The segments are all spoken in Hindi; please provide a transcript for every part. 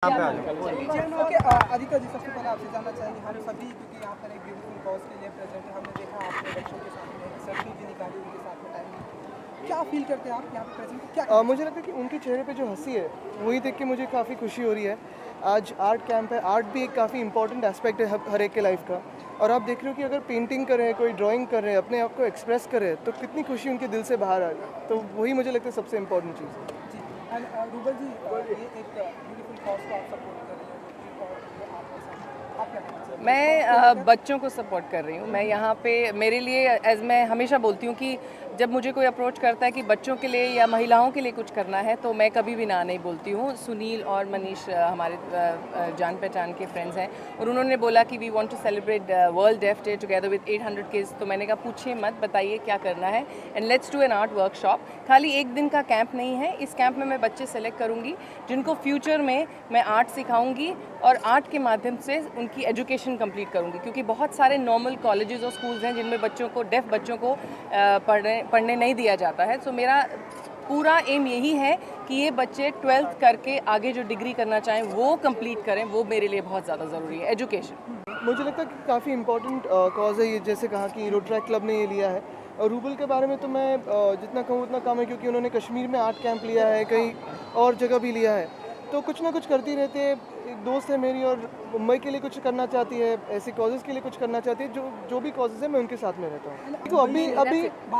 यहाँ पे आ जाओ। ओके, आदित्य जी, सबसे पहले आपसे जानना चाहेंगे, हम सभी क्योंकि यहाँ पर एक ब्यूटीफुल कॉज के लिए प्रेजेंट है, हमने देखा आपने बच्चों के साथ में सेल्फी भी निकाली, उनके साथ में टाइम, क्या फील करते हैं आप यहाँ पे प्रेजेंट, क्या मुझे लगता है कि उनके चेहरे पे जो हंसी है वही देख के मुझे काफ़ी खुशी हो रही है। आज आर्ट कैंप है, आर्ट भी एक काफ़ी इंपॉर्टेंट एस्पेक्ट है हर एक के लाइफ का। और आप देख रहे हो कि अगर पेंटिंग कर रहे हैं, कोई ड्राइंग कर रहे हैं, अपने आप को एक्सप्रेस कर रहे हैं, तो कितनी खुशी उनके दिल से बाहर आ रही है। तो वही मुझे लगता है सबसे इम्पोर्टेंट चीज़ है। जी। एंड रूबल जी, ये एक ब्यूटीफुल कॉज को आप सपोर्ट कर रहे हैं और आप क्या कहना चाहेंगे? मैं बच्चों को सपोर्ट कर रही हूँ। मैं यहाँ पे मेरे लिए एज मैं हमेशा बोलती हूँ कि जब मुझे कोई अप्रोच करता है कि बच्चों के लिए या महिलाओं के लिए कुछ करना है तो मैं कभी भी ना नहीं बोलती हूँ। सुनील और मनीष हमारे जान पहचान के फ्रेंड्स हैं और उन्होंने बोला कि we want to celebrate World def Day together with 800 kids. तो मैंने कहा पूछिए मत, बताइए क्या करना है and let's do an art workshop. खाली एक दिन का कैंप नहीं है, इस कैंप में मैं बच्चे सेलेक्ट करूँगी जिनको फ्यूचर में मैं आर्ट सिखाऊँगी और आर्ट के माध्यम से उनकी एजुकेशन कंप्लीट करूँगी, क्योंकि बहुत सारे नॉर्मल कॉलेजेस और स्कूल्स हैं जिनमें बच्चों को डेफ बच्चों को पढ़ने नहीं दिया जाता है। सो मेरा पूरा एम यही है कि ये बच्चे 12th करके आगे जो डिग्री करना चाहें वो कंप्लीट करें। वो मेरे लिए बहुत ज़्यादा ज़रूरी है, एजुकेशन। मुझे लगता है कि काफ़ी इंपॉर्टेंट कॉज है ये, जैसे कहा कि रोट्रैक क्लब ने ये लिया है। और रूबल के बारे में तो मैं जितना कहूँ उतना कम है, क्योंकि उन्होंने कश्मीर में आर्ट कैंप लिया है, कहीं और जगह भी लिया है, तो कुछ ना कुछ करती रहती है। एक दोस्त है मेरी और मुंबई के लिए कुछ करना चाहती है, ऐसे कॉजेज़ के लिए कुछ करना चाहती है। जो भी कॉजेज़ है मैं उनके साथ में रहता हूँ। तो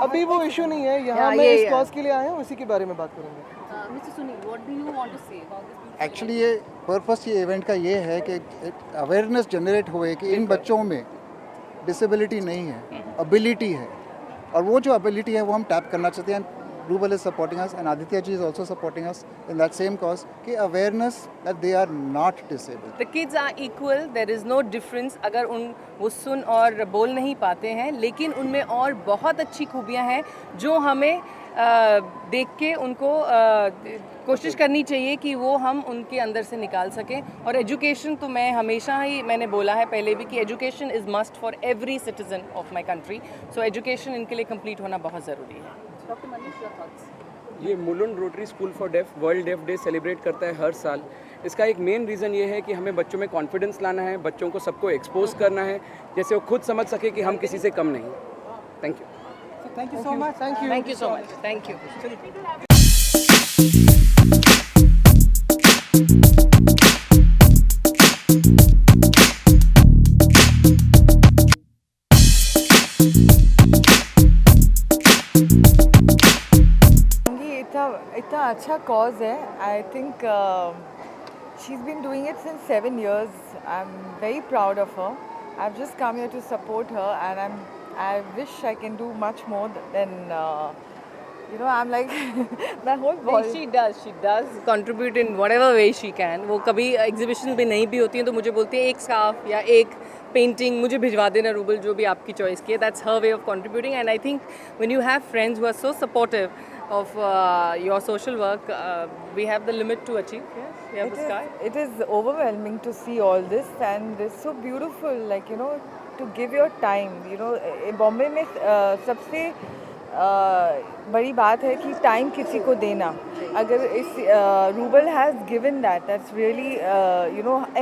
अभी वो इशू नहीं है यहाँ, मैं इस कॉज के लिए आया हूँ, उसी के बारे में बात करूँगा। Mister Sunil, what do you want to say about this? Actually ये पर्पस ये इवेंट का ये है कि अवेयरनेस जनरेट हुए कि इन बच्चों में डिसेबिलिटी नहीं है, एबिलिटी है, और वो जो एबिलिटी है वो हम टैप करना चाहते हैं। Rubal is supporting us and Aditya ji is also supporting us in that same cause कि awareness that they are not disabled. The kids are equal, there is no difference। अगर वो सुन और बोल नहीं पाते हैं, लेकिन उनमें और बहुत अच्छी खूबियां हैं जो हमें देख के उनको कोशिश करनी चाहिए कि वो हम उनके अंदर से निकाल सकें। और एजुकेशन तो मैं हमेशा ही मैंने बोला है पहले भी कि education is must for every citizen of my country. So education इनके लिए कंप्लीट होना बहुत ज़रूरी है। Doctor Manish, your thoughts? ये Mulund Rotary school for deaf world def day celebrate करता है हर साल। इसका एक मेन रीज़न ये है कि हमें बच्चों में कॉन्फिडेंस लाना है, बच्चों को सबको एक्सपोज करना है, जैसे वो खुद समझ सके कि हम किसी से कम नहीं। Thank you. Thank you so much. Thank you so much. Thank you. इतना अच्छा कॉज है। I think she is been doing it since 7 years. I am very proud of her. I have just come here to support her and I wish I can do much more than I'm like my whole body. She does contribute in whatever way she can. वो कभी एग्जीबिशन भी नहीं भी होती हैं तो मुझे बोलती है एक स्कार्फ या एक पेंटिंग मुझे भिजवा देना रूबल, जो भी आपकी चॉइस की है. That's her way of contributing, and I think when you have friends who are so supportive of your social work, we have the limit to achieve. Yes, we have the sky. It is overwhelming to see all this, and it's so beautiful, like to give your time. Bombay में सबसे बड़ी बात है कि टाइम किसी को देना. अगर इस rouble has given that's really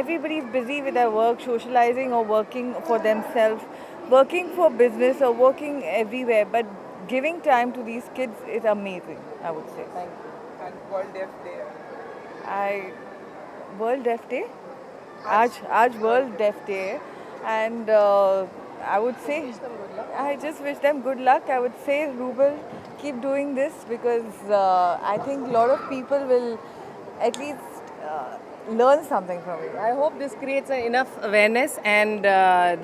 everybody is busy with their work, socializing or working for themselves, working for business or working everywhere, but giving time to these kids is amazing, I would say. Thank you. And World Deaf Day. World Deaf Day? आज World Deaf Day है. And I would say I just wish them good luck. I would say Rubal, keep doing this because I think a lot of people will at least learn something from it. I hope this creates enough awareness and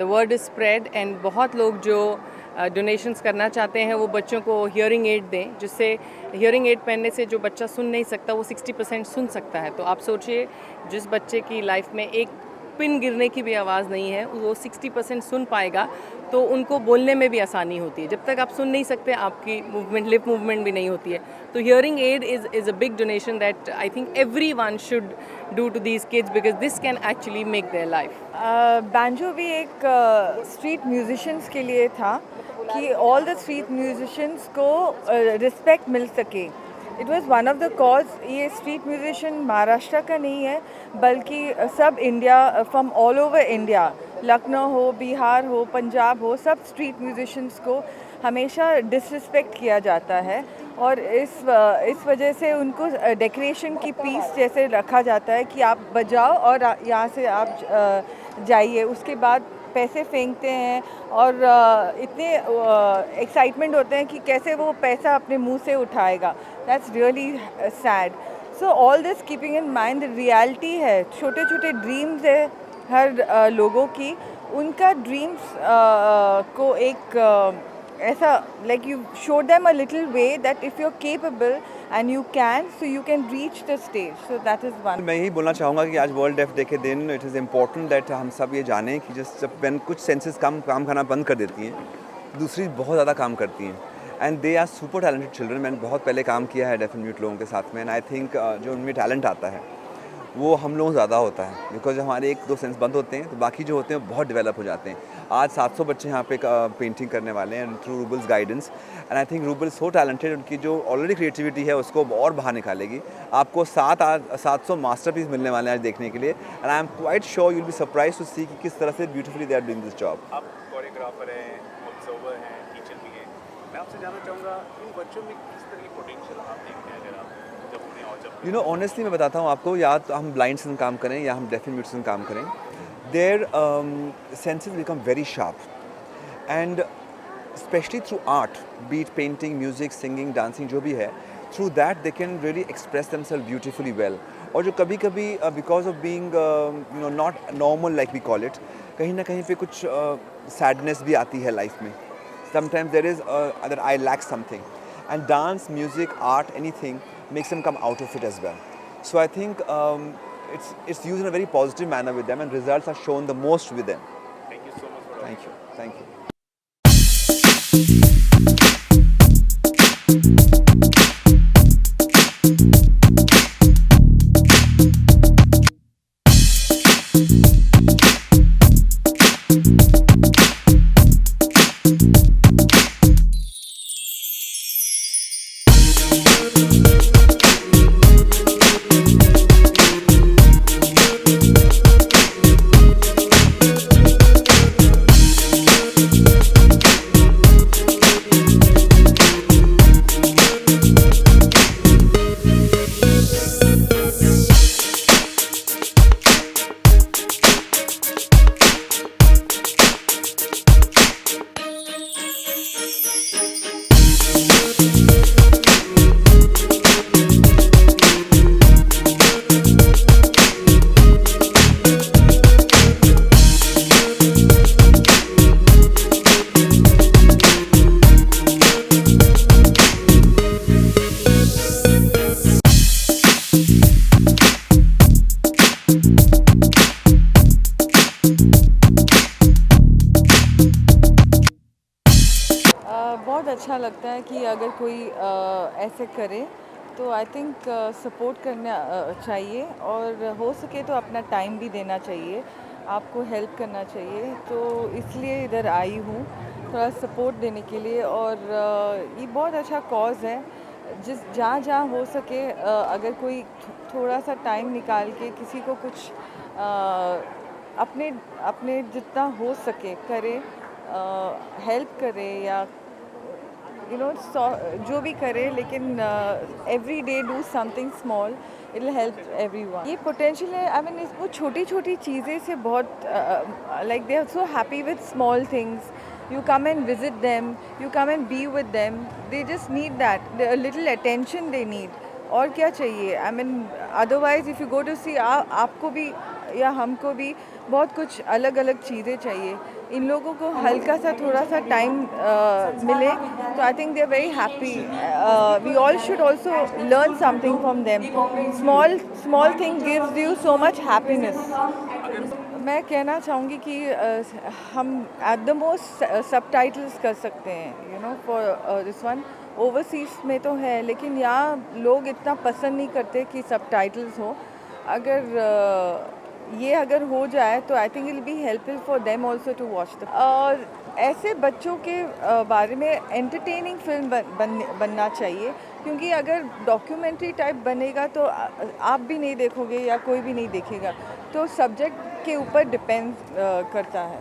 the word is spread, and बहुत लोग जो डोनेशंस करना चाहते हैं वो बच्चों को हियरिंग एड दें, जिससे हियरिंग एड पहनने से जो बच्चा सुन नहीं सकता वो 60% सुन सकता है. तो आप सोचिए जिस बच्चे की लाइफ में एक पिन गिरने की भी आवाज़ नहीं है वो 60% सुन पाएगा, तो उनको बोलने में भी आसानी होती है. जब तक आप सुन नहीं सकते आपकी मूवमेंट, लिप मूवमेंट भी नहीं होती है. तो hearing aid is a big donation that I think everyone should do to these kids because this can actually make their life. Banjo भी एक स्ट्रीट म्यूजिशियंस के लिए था कि ऑल द स्ट्रीट म्यूजिशियंस को रिस्पेक्ट मिल सके. It was one of the cause. ये स्ट्रीट म्यूजिशियन महाराष्ट्र का नहीं है, बल्कि सब India, from all over India, Lucknow हो, बिहार हो, पंजाब हो, सब स्ट्रीट म्यूजिशियंस को हमेशा डिसरिस्पेक्ट किया जाता है और इस वजह से उनको डेकोरेशन की पीस जैसे रखा जाता है कि आप बजाओ और यहाँ से आप जाइए, उसके बाद पैसे फेंकते हैं और इतने एक्साइटमेंट होते हैं कि कैसे वो पैसा अपने मुंह से उठाएगा। That's really sad. So all this keeping in mind reality है, छोटे छोटे ड्रीम्स है हर लोगों की, उनका ड्रीम्स को एक ऐसा like you show them a little way that if you are capable and you can, so you can reach the stage. So that is one. मैं यही बोलना चाहूँगा कि आज वर्ल्ड डेफ डे के दिन इट इज़ इम्पॉर्टेंट दैट हम सब ये जानें कि जब when कुछ सेंसेस काम करना बंद कर देती हैं, दूसरी बहुत ज़्यादा काम करती हैं and they are super talented children. मैंने बहुत पहले काम किया है डेफ एंड म्यूट लोगों के साथ में एंड आई थिंक जो उनमें टैलेंट आता है वो हम लोगों ज़्यादा होता है, बिकॉज हमारे 1-2 सेंस बंद होते हैं तो बाकी जो होते हैं वो बहुत डेवलप हो जाते हैं। आज 700 बच्चे यहाँ पे पेंटिंग करने वाले हैं through roubles guidance and I think rouble so talented, उनकी जो ऑलरेडी क्रिएटिविटी है उसको और बाहर निकालेगी। आपको 700 मास्टरपीस मिलने वाले हैं आज देखने के लिए and I am quite sure you will be surprise to see कि किस तरह से beautifully they are doing this job. आप कोरियोग्राफर हैं, ऑब्जर्वर हैं, टीचर भी हैं, मैं आपसे जानना चाहूँगा इन बच्चों में किस तरह की पोटेंशियल आप देखते हैं अगर आप जब उन्हें और जब यू नो ऑनेस्टली मैं बताता हूँ आपको, या तो हम ब्लाइंड से काम करें या हम डेफ एंड म्यूट से काम करें, their senses become very sharp and specially through art, beat, painting, music, singing, dancing, जो भी है, through that they can really express themselves beautifully well. और जो कभी कभी because of being you know not normal like we call it, कहीं ना कहीं पे कुछ सैडनेस भी आती है लाइफ में। Sometimes there is other I lack something and dance, music, art, anything makes them come out of it as well. So I think it's used in a very positive manner with them and results are shown the most with them. Thank you so much for Thank you. Thank you. बहुत अच्छा लगता है कि अगर कोई ऐसे करे तो आई थिंक सपोर्ट करना चाहिए और हो सके तो अपना टाइम भी देना चाहिए, आपको हेल्प करना चाहिए। तो इसलिए इधर आई हूँ थोड़ा सपोर्ट देने के लिए और ये बहुत अच्छा कॉज है। जहाँ जहाँ हो सके अगर कोई थोड़ा सा टाइम निकाल के किसी को कुछ अपने जितना हो सके करे, हेल्प करे या जो भी करे, लेकिन every day do something small, it will help everyone. ये पोटेंशियल है, आई मीन वो छोटी छोटी चीज़ें से बहुत like they are so happy with small things. You come and visit them, you come and be with them, they just need that, a little attention they need. और क्या चाहिए? I mean, otherwise if you go to see, आपको भी या हमको भी बहुत कुछ अलग अलग चीज़ें चाहिए। इन लोगों को हल्का सा थोड़ा सा टाइम मिले तो I think they are very happy. We all should also learn something from them. Small thing gives you so much happiness. मैं कहना चाहूँगी कि हम एट द मोस्ट सबटाइटल्स कर सकते हैं, फॉर दिस वन। ओवरसीज में तो है, लेकिन यहाँ लोग इतना पसंद नहीं करते कि सबटाइटल्स हो। अगर हो जाए तो I think it will be helpful for them also to watch the. ऐसे बच्चों के बारे में एंटरटेनिंग फिल्म बनना चाहिए क्योंकि अगर डॉक्यूमेंट्री टाइप बनेगा तो आप भी नहीं देखोगे या कोई भी नहीं देखेगा, तो सब्जेक्ट के ऊपर डिपेंड करता है।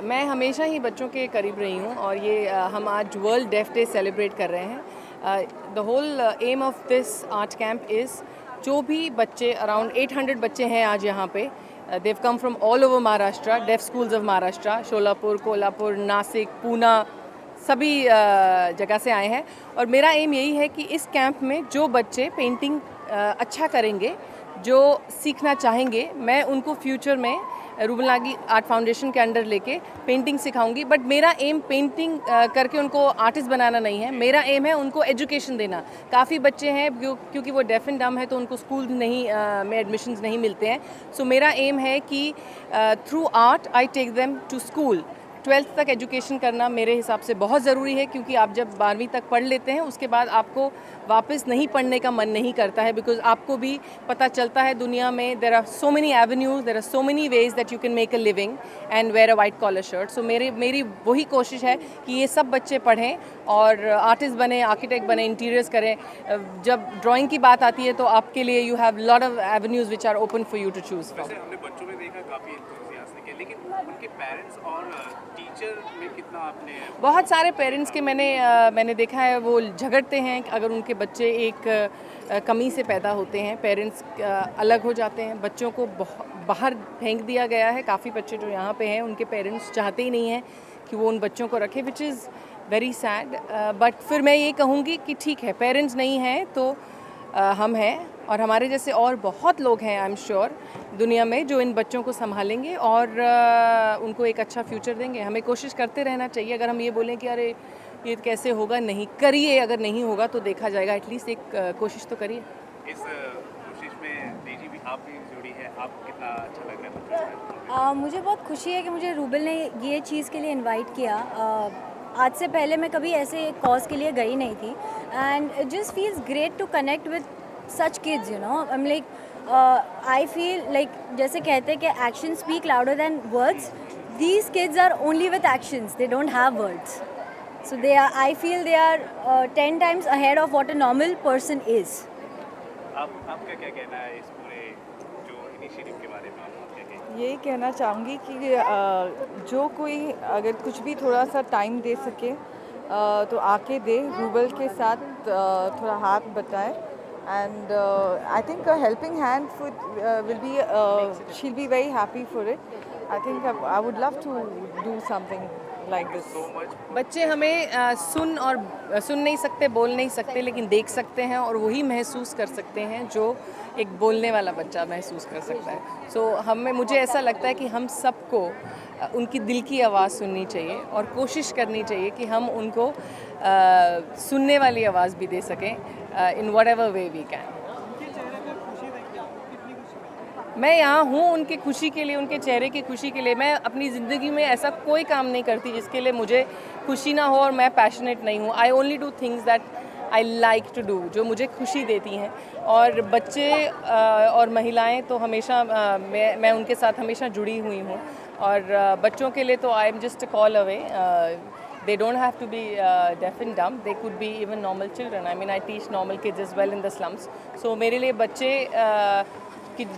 मैं हमेशा ही बच्चों के करीब रही हूँ और ये हम आज वर्ल्ड डेफ डे सेलिब्रेट कर रहे हैं। The whole aim of this art camp is जो भी बच्चे अराउंड 800 बच्चे हैं आज यहाँ पे, they've come from all over Maharashtra, deaf schools of Maharashtra, Sholapur, Kolhapur, Nashik, Poona, सभी जगह से आए हैं। और मेरा एम यही है कि इस कैंप में जो बच्चे पेंटिंग अच्छा करेंगे, जो सीखना चाहेंगे, मैं उनको फ्यूचर में रूबल नागी आर्ट फाउंडेशन के अंडर लेके पेंटिंग सिखाऊंगी। बट मेरा एम पेंटिंग करके उनको आर्टिस्ट बनाना नहीं है, मेरा एम है उनको एजुकेशन देना। काफ़ी बच्चे हैं क्योंकि वो डेफ एंड डम है तो उनको स्कूल नहीं में एडमिशन्स नहीं मिलते हैं। सो मेरा एम है कि through art I take them to school. 12th तक एजुकेशन करना मेरे हिसाब से बहुत ज़रूरी है, क्योंकि आप जब 12वीं तक पढ़ लेते हैं उसके बाद आपको वापस नहीं पढ़ने का मन नहीं करता है, बिकॉज आपको भी पता चलता है दुनिया में there are so many avenues, there are so many ways that you can make a living and wear a white collar shirt. सो मेरी वही कोशिश है कि ये सब बच्चे पढ़ें और आर्टिस्ट बने, आर्किटेक्ट बने, इंटीरियर्स करें। जब ड्राइंग की बात आती है तो आपके लिए you have lot of avenues which are open for you to choose from. हमने बच्चों में देखा काफ़ी एंथुसियास्टिक है, लेकिन उनके पेरेंट्स और टीचर में कितना आपने? बहुत सारे पेरेंट्स के मैंने देखा है वो झगड़ते हैं अगर उनके बच्चे एक कमी से पैदा होते हैं, पेरेंट्स अलग हो जाते हैं, बच्चों को बाहर फेंक दिया गया है। काफ़ी बच्चे जो यहाँ पे हैं उनके पेरेंट्स चाहते ही नहीं हैं कि वो उन बच्चों को रखें, which is very sad. But फिर मैं ये कहूँगी कि ठीक है, पेरेंट्स नहीं हैं तो हम हैं और हमारे जैसे और बहुत लोग हैं आई एम श्योर दुनिया में जो इन बच्चों को संभालेंगे और उनको एक अच्छा फ्यूचर देंगे। हमें कोशिश करते रहना चाहिए। अगर हम ये बोलें कि अरे ये कैसे होगा, नहीं करिए, अगर नहीं होगा तो देखा जाएगा, एटलीस्ट एक कोशिश तो करिए। इस कोशिश में दीदी भी आप भी जुड़ी है, आपको कितना अच्छा लग रहा है? मुझे बहुत खुशी है कि मुझे रूबल ने ये चीज़ के लिए इनवाइट किया। आज से पहले मैं कभी ऐसे कॉज के लिए गई नहीं थी and it just feels great to connect with such kids, you know. I'm like, I feel like जैसे कहते हैं कि action speak louder than words. These kids are only with actions. They don't have words. So they are. I feel they are 10 times ahead of what a normal person is. आपका क्या कहना है इस पूरे जो इनिशिएटिव के बारे में? आप क्या कहेंगे? यही कहना चाहूँगी कि जो कोई अगर कुछ भी थोड़ा सा टाइम दे सके तो आके दे, रूबल के साथ थोड़ा हाथ बटाए। And I think a helping hand will be, she'll be very happy for it. I think I would love to do something like this. बच्चे हमें सुन नहीं सकते, बोल नहीं सकते, लेकिन देख सकते हैं और वही महसूस कर सकते हैं जो एक बोलने वाला बच्चा महसूस कर सकता है। सो मुझे ऐसा लगता है कि हम सबको उनकी दिल की आवाज़ सुननी चाहिए और कोशिश करनी चाहिए कि हम उनको सुनने वाली आवाज़ भी दे सकें in whatever way we can. मैं यहाँ हूँ उनकी खुशी के लिए, उनके चेहरे की खुशी के लिए। मैं अपनी ज़िंदगी में ऐसा कोई काम नहीं करती जिसके लिए मुझे खुशी ना हो और मैं पैशनेट नहीं हूँ। I only do things that I like to do, जो मुझे खुशी देती हैं। और बच्चे और महिलाएं तो हमेशा मैं उनके साथ हमेशा जुड़ी हुई हूँ और बच्चों के लिए तो I am just a call away. They don't have to be deaf and dumb. They could be even normal children. I mean, I teach normal kids as well in the slums. So मेरे लिए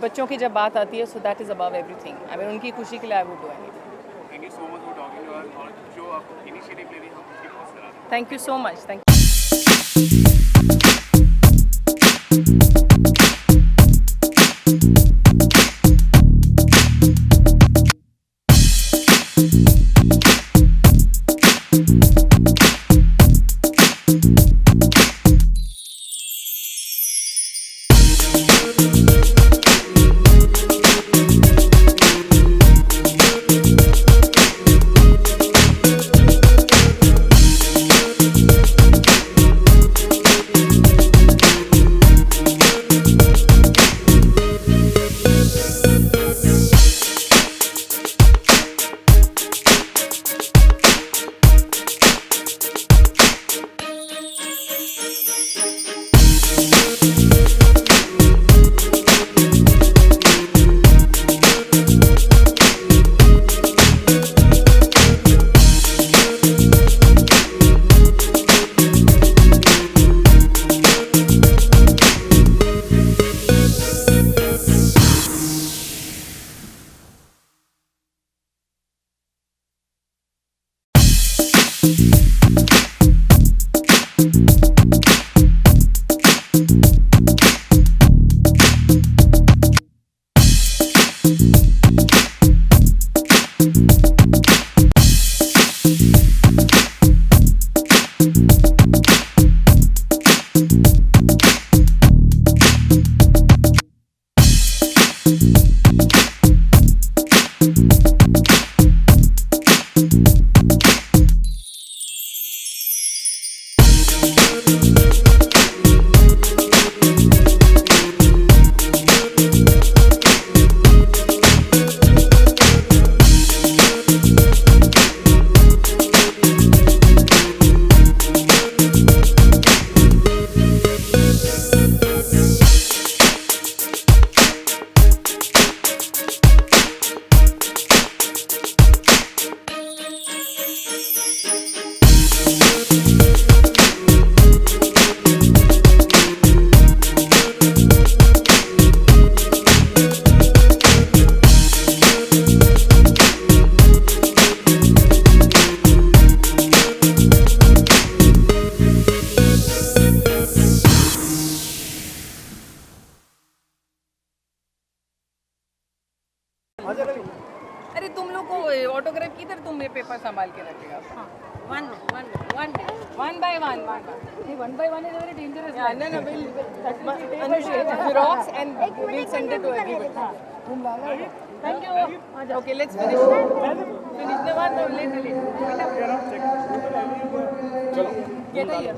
बच्चों की जब बात आती है, so that is above everything. I mean, उनकी खुशी के लिए I would do anything. Thank you so much for talking to us और जो आप इनिशिएटिव ले रही हैं हम उसकी बहुत सराहना। Thank you so much. Thank you. अरे तुम लोग को ऑटोग्राफ किधर तुम ये पेपर संभाल के रखेगा one by one is very dangerous. Yeah, no, we'll xerox and we'll send it to everybody. Thank you. Okay, let's finish. Finish the one later. Get here.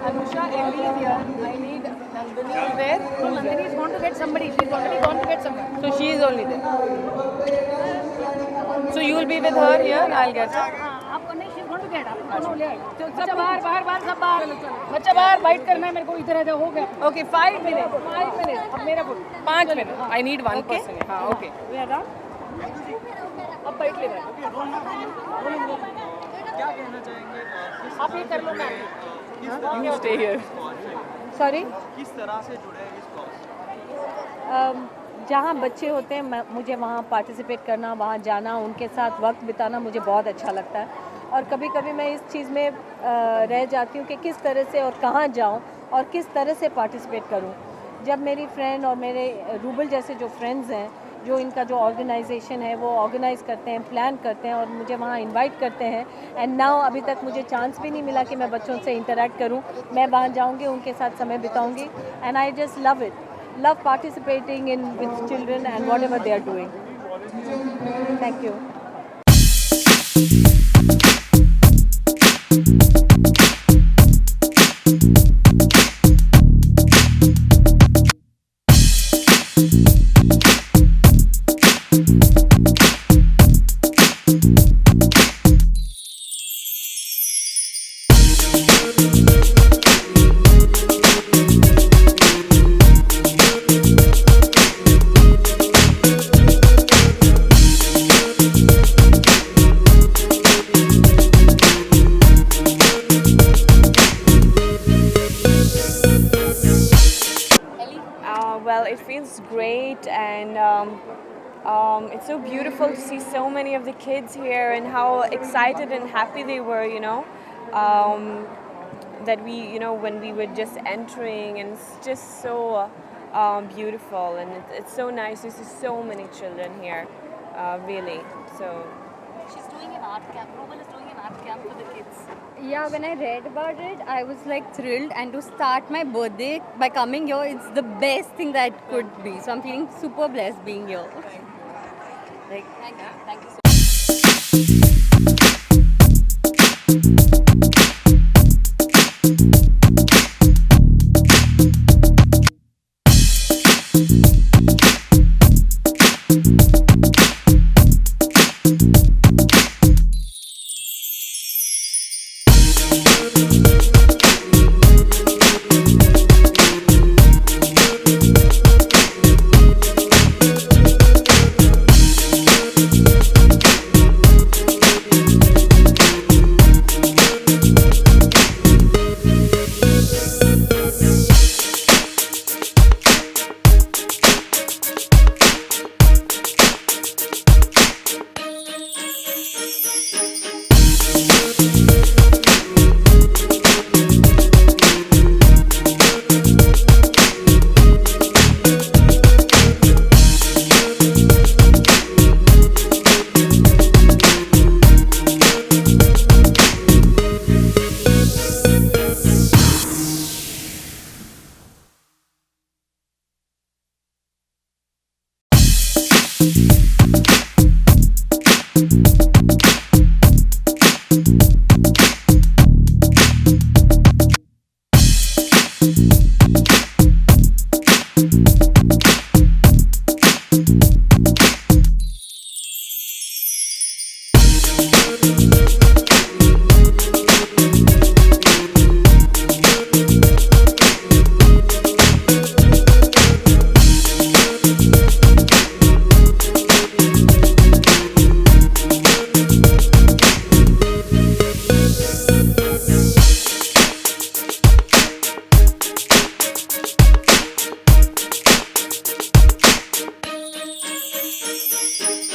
Anusha, Ellie is here. I need Nandini is there. No, Nandini is going to get somebody. She's already gone to get somebody. So she is only there. So you will be with her here. I'll get her. आपको नहीं, she's going to get up. सब बाहर सब बाहर बच्चा बाहर बाइट करना है मेरे को इधर आ जाओ हो गया ओके 5 मिनट अब मेरा 5 मिनट आई नीड 1 पर्सन हाँ ओके अब बैठ ले क्या कहना चाहेंगे आप ये कर लो ma'am you stay here sorry, किस तरह से जुड़े हैं इस कॉज? जहाँ बच्चे होते हैं मुझे वहाँ पार्टिसिपेट करना, वहाँ जाना, उनके साथ वक्त बिताना मुझे बहुत अच्छा लगता है। और कभी कभी मैं इस चीज़ में रह जाती हूँ कि किस तरह से और कहाँ जाऊँ और किस तरह से पार्टिसिपेट करूँ। जब मेरी फ्रेंड और मेरे रूबल जैसे जो फ्रेंड्स हैं, जो इनका जो ऑर्गेनाइजेशन है वो ऑर्गेनाइज़ करते हैं, प्लान करते हैं और मुझे वहाँ इनवाइट करते हैं, एंड नाउ अभी तक मुझे चांस भी नहीं मिला कि मैं बच्चों से इंटरेक्ट करूँ। मैं वहाँ जाऊँगी, उनके साथ समय बिताऊँगी, and I just love it, love participating in with children and whatever they are doing. Thank you. Well, it feels great, and it's so beautiful to see so many of the kids here and how excited and happy they were, you know, that we, you know, when we were just entering, and it's just so beautiful, and it's so nice to see so many children here, really. So She's doing an art camp. Rubal is doing an art camp for the kids. Yeah, when I read about it, I was like thrilled, and to start my birthday by coming here, it's the best thing that could be. So I'm feeling super blessed being here. Like, Thank you so much.